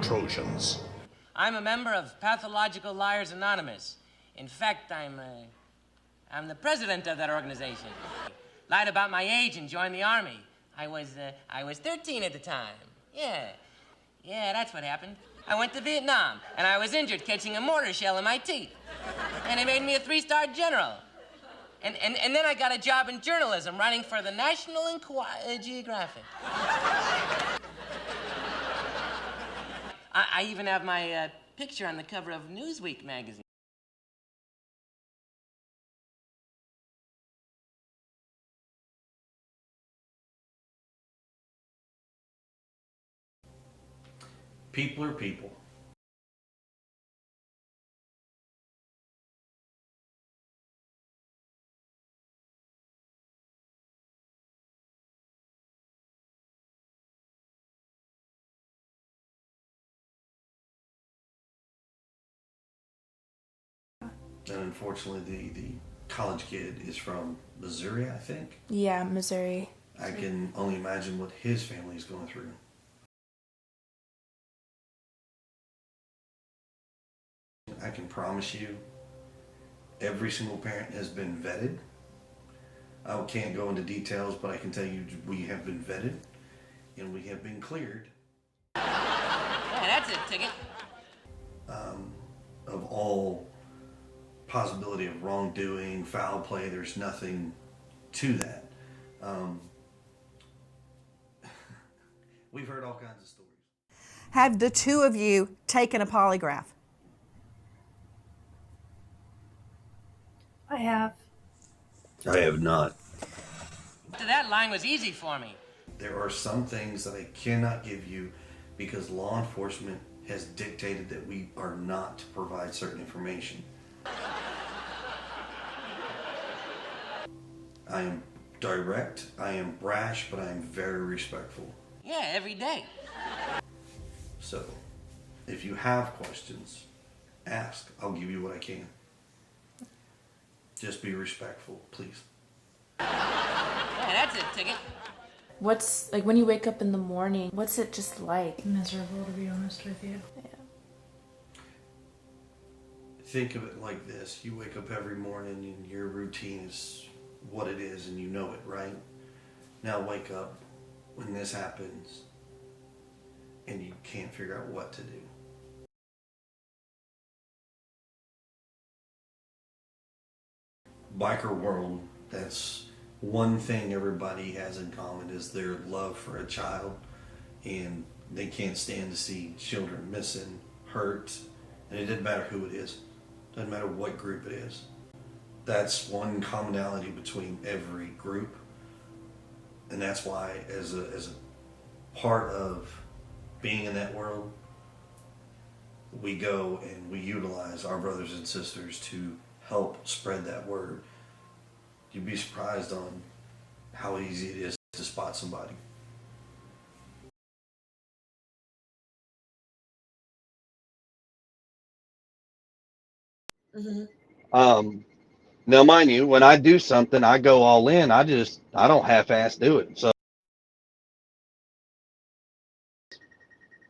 Trojans. I'm a member of Pathological Liars Anonymous. In fact, I'm the president of that organization. Lied about my age and joined the army. I was 13 at the time. Yeah, that's what happened. I went to Vietnam, and I was injured catching a mortar shell in my teeth. And they made me a 3-star general. And then I got a job in journalism, writing for the National Geographic. I even have my picture on the cover of Newsweek magazine. People are people. And unfortunately, the college kid is from Missouri, I think. Yeah, Missouri. I can only imagine what his family is going through. I can promise you, every single parent has been vetted. I can't go into details, but I can tell you we have been vetted and we have been cleared. Yeah, that's a ticket. Of all possibility of wrongdoing, foul play, there's nothing to that. We've heard all kinds of stories. Have the two of you taken a polygraph? I have. I have not. That line was easy for me. There are some things that I cannot give you because law enforcement has dictated that we are not to provide certain information. I am direct, I am brash, but I am very respectful. Yeah, every day. So, if you have questions, ask. I'll give you what I can. Just be respectful, please. Yeah, that's a ticket. What's, like, when you wake up in the morning, what's it just like? Miserable, to be honest with you. Yeah. Think of it like this. You wake up every morning and your routine is what it is and you know it, right? Now wake up when this happens and you can't figure out what to do. Biker world, that's one thing everybody has in common is their love for a child, and they can't stand to see children missing, hurt, and it doesn't matter who it is. Doesn't matter what group it is. That's one commonality between every group, and that's why as a part of being in that world, we go and we utilize our brothers and sisters to help spread that word. You'd be surprised on how easy it is to spot somebody. Now, mind you, when I do something, I go all in. I don't half-ass do it. So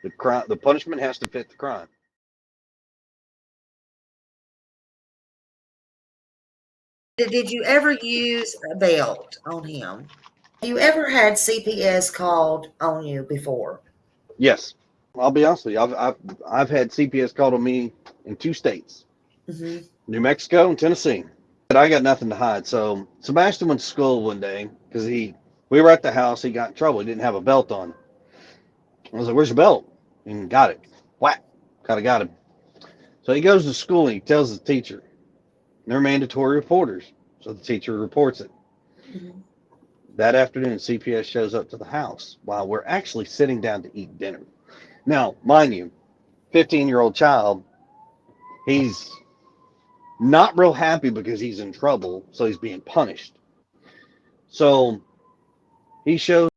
the punishment has to fit the crime. Did you ever use a belt on him? Have you ever had CPS called on you before? Yes, I'll be honest with you. I've had CPS called on me in 2 states, New Mexico and Tennessee. But I got nothing to hide. So Sebastian went to school one day because we were at the house. He got in trouble. He didn't have a belt on. I was like, "Where's your belt?" And got it. Whack. Kind of got him. So he goes to school and he tells the teacher. They're mandatory reporters. So the teacher reports it. That afternoon, CPS shows up to the house while we're actually sitting down to eat dinner. Now, mind you, 15-year-old child, he's not real happy because he's in trouble, so he's being punished. So he shows.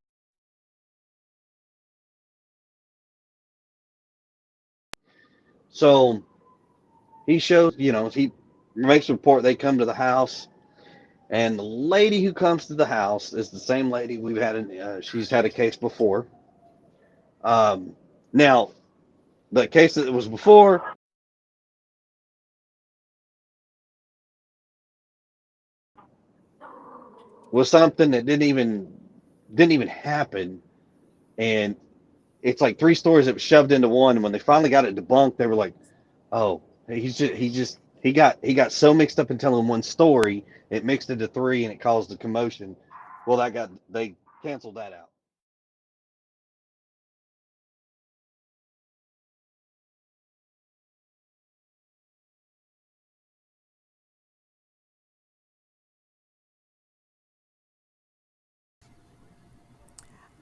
So he shows, he makes a report. They come to the house, and the lady who comes to the house is the same lady we've had. She's had a case before. Now, the case that was before was something that didn't even happen, and it's like three stories that was shoved into one. And when they finally got it debunked, they were like, "Oh, he got so mixed up in telling one story, it mixed into three, and it caused a commotion." Well, they canceled that out.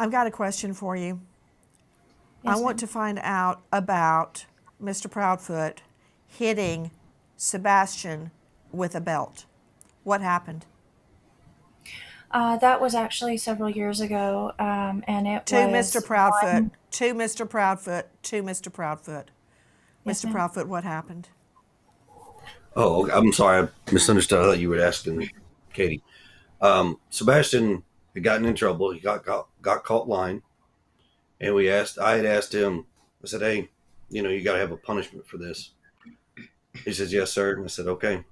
I've got a question for you. I Yes, want ma'am. to find out about Mr. Proudfoot hitting Sebastian with a belt. What happened? That was actually several years ago, and it To Mr. was Proudfoot. one. To Mr. Proudfoot. To Mr. Proudfoot. Yes, Mr. ma'am. Proudfoot, what happened? Oh, I'm sorry. I misunderstood. I thought you were asking Katie. Sebastian had gotten in trouble. He got caught lying, and I had asked him. I said, "Hey, you got to have a punishment for this." He says, "Yes, sir." And I said, "Okay."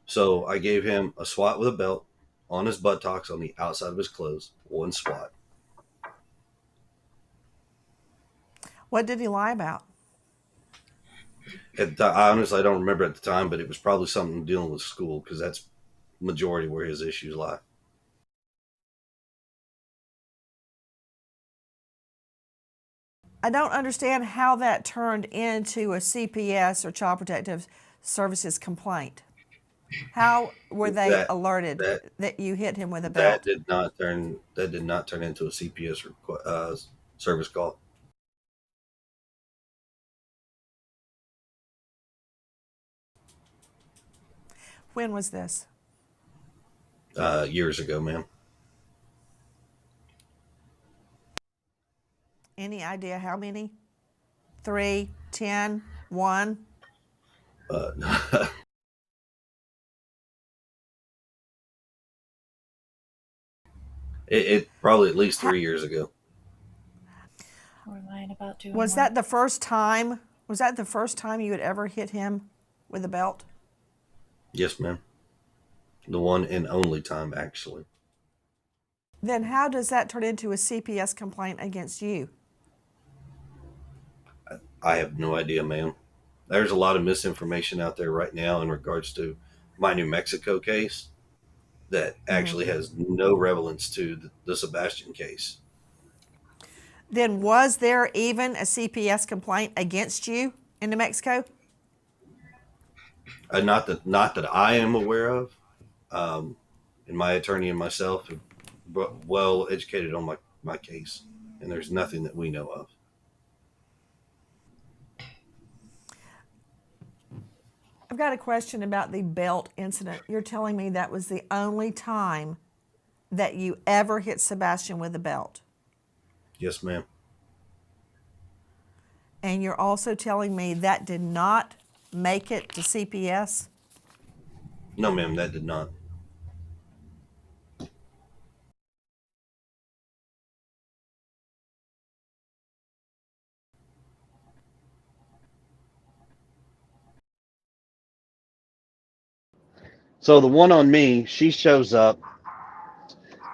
So I gave him a swat with a belt on his buttocks on the outside of his clothes. One swat. What did he lie about? I honestly, I don't remember at the time, but it was probably something dealing with school because that's majority where his issues lie. I don't understand how that turned into a CPS or Child Protective Services complaint. How were they That alerted that that you hit him with a that belt? did not turn into a CPS service call. When was this? Years ago, ma'am. Any idea how many? 3, 10, 1? Uh, it probably at least 3 years ago. We're lying about doing Was one. that the first time? Was that the first time you had ever hit him with a belt? Yes, ma'am. The one and only time, actually. Then how does that turn into a CPS complaint against you? I have no idea, ma'am. There's a lot of misinformation out there right now in regards to my New Mexico case that actually has no relevance to the Sebastian case. Then was there even a CPS complaint against you in New Mexico? Not that I am aware of. Um, and my attorney and myself are well educated on my case, and there's nothing that we know of. I've got a question about the belt incident. You're telling me that was the only time that you ever hit Sebastian with a belt. Yes, ma'am. And you're also telling me that did not make it to CPS? No, ma'am, that did not. So the one on me, she shows up,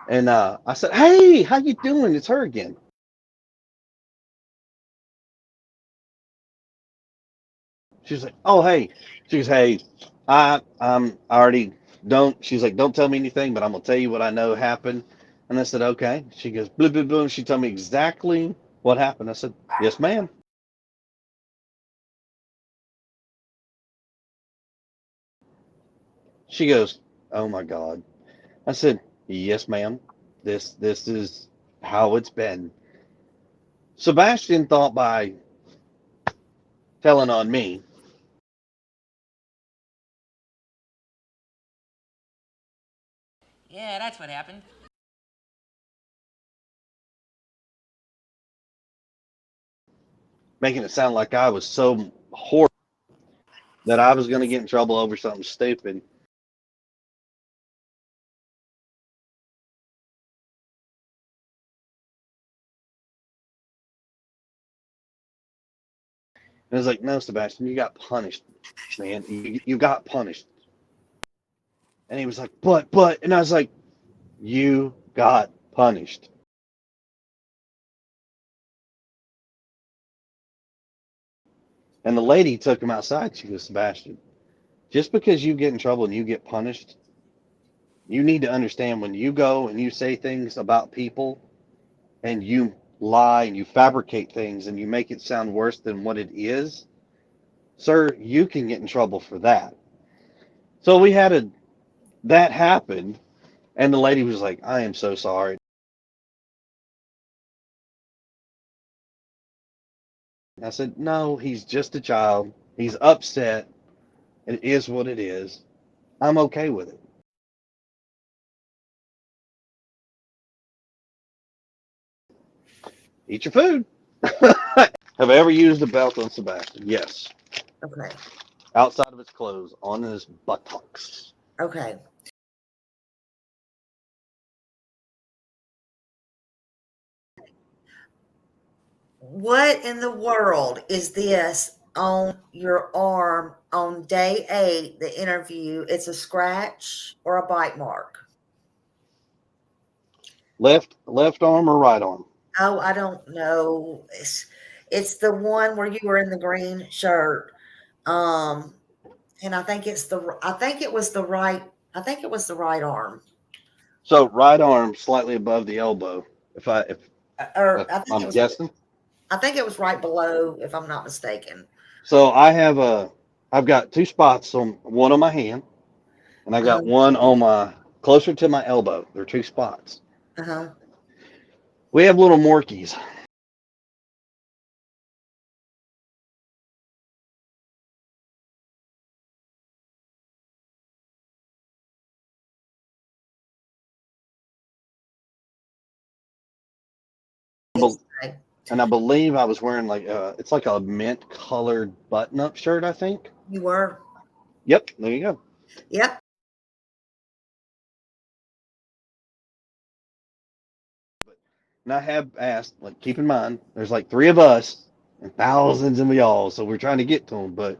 and I said, "Hey, how you doing?" It's her again. She's like, "Oh, hey." She goes, "Hey, I'm already don't." She's like, "Don't tell me anything, but I'm gonna tell you what I know happened." And I said, "Okay." She goes, "Blue, blue, blue." She told me exactly what happened. I said, "Yes, ma'am." She goes, "Oh my God." I said, "Yes, ma'am. This is how it's been." Sebastian thought by telling on me, Yeah, that's what happened. making it sound like I was so horrible that I was going to get in trouble over something stupid. I was like, no, Sebastian, you got punished, man. You got punished. And he was like, but, and I was like, you got punished. And the lady took him outside. She goes, Sebastian, just because you get in trouble and you get punished, you need to understand when you go and you say things about people and you lie and you fabricate things and you make it sound worse than what it is, sir, you can get in trouble for that. So that happened, and the lady was like, I am so sorry. I said, no, he's just a child. He's upset. It is what it is. I'm okay with it. Eat your food. Have I ever used a belt on Sebastian? Yes. Okay. Outside of his clothes, on his buttocks. Okay. What in the world is this on your arm on day 8, the interview? It's a scratch or a bite mark? Left arm or right arm? Oh, I don't know. It's the one where you were in the green shirt. Um, and I think it was the right arm. So right arm slightly above the elbow. If Or I'm guessing. I think it was right below, if I'm not mistaken. So I've got 2 spots on one on my hand, and I got Uh-huh. one on my closer to my elbow. There are 2 spots. Uh-huh. We have little Morkies. Okay. And I believe I was wearing it's like a mint colored button up shirt, I think. You were. Yep, there you go. Yep. And I have asked, like, keep in mind, there's like 3 of us and thousands of y'all, so we're trying to get to them. But